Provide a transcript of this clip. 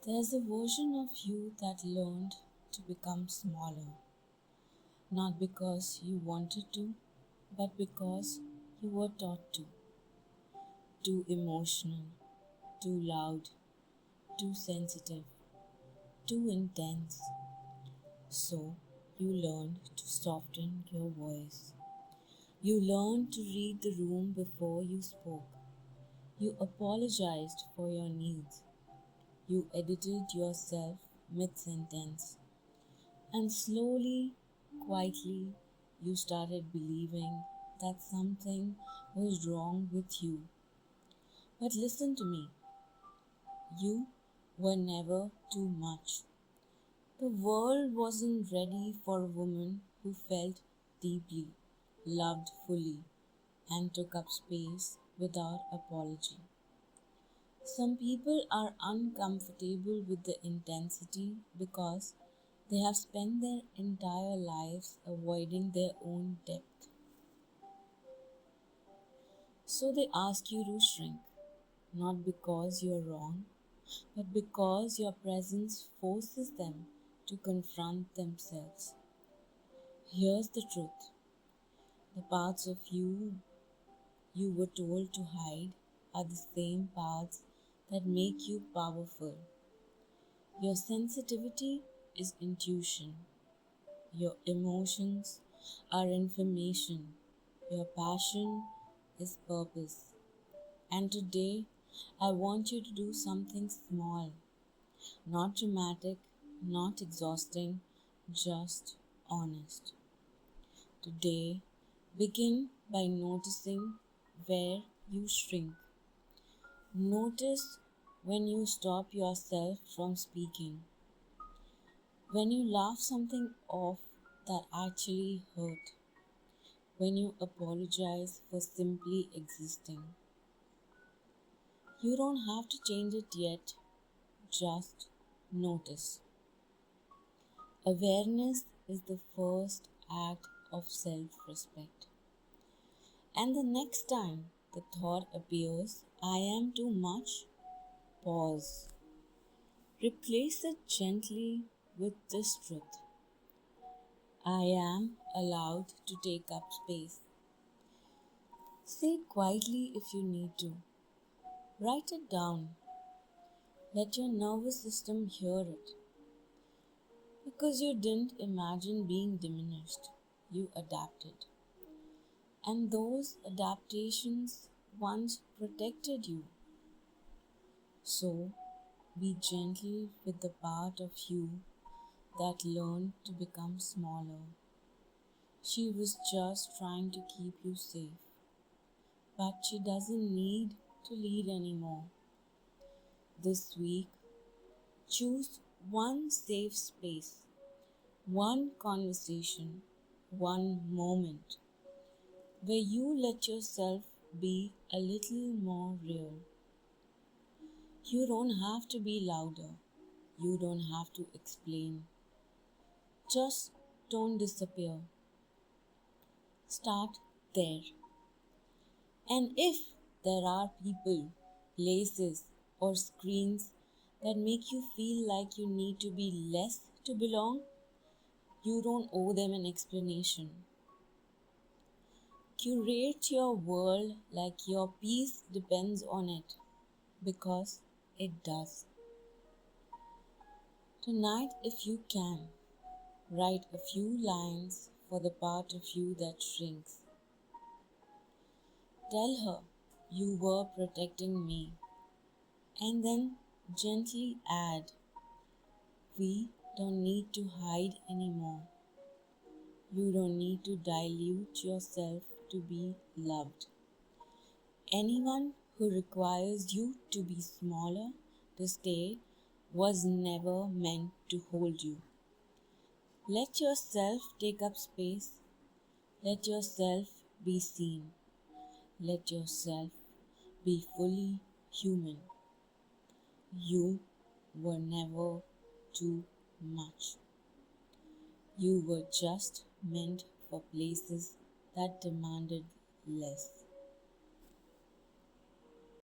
There's a version of you that learned to become smaller, not because you wanted to, but because you were taught to. Too emotional, too loud, too sensitive, too intense. So you learned to soften your voice. You learned to read the room before you spoke. You apologized for your needs. You edited yourself mid sentence. And slowly, quietly, you started believing that something was wrong with you. But listen to me, you were never too much. The world wasn't ready for a woman who felt deeply, loved fully, and took up space without apology. Some people are uncomfortable with the intensity because they have spent their entire lives avoiding their own depth. So they ask you to shrink, not because you're wrong, but because your presence forces them to confront themselves. Here's the truth: the parts of you were told to hide are the same parts that make you powerful. Your sensitivity is intuition, your emotions are information, your passion is purpose. And today, I want you to do something small, not dramatic, not exhausting, just honest. Today, begin by noticing where you shrink. Notice when you stop yourself from speaking, when you laugh something off that actually hurt, when you apologize for simply existing. You don't have to change it yet, just notice. Awareness is the first act of self respect. And the next time the thought appears, I am too much, pause. Replace it gently with this truth: I am allowed to take up space. Say it quietly if you need to. Write it down. Let your nervous system hear it. Because you didn't imagine being diminished, you adapted. And those adaptations once protected you. So be gentle with the part of you that learned to become smaller. She was just trying to keep you safe, but she doesn't need to lead anymore. This week, choose one safe space, one conversation, one moment where you let yourself be a little more real. You don't have to be louder. You don't have to explain. Just don't disappear. Start there. And if there are people, places, or screens that make you feel like you need to be less to belong, you don't owe them an explanation. Curate your world like your peace depends on it, because it does. Tonight, if you can, write a few lines for the part of you that shrinks. Tell her you were protecting me, and then gently add, we don't need to hide anymore. You don't need to dilute yourself to be loved. Anyone who requires you to be smaller to stay was never meant to hold you. Let yourself take up space. Let yourself be seen. Let yourself be fully human. You were never too much. You were just meant for places that demanded less.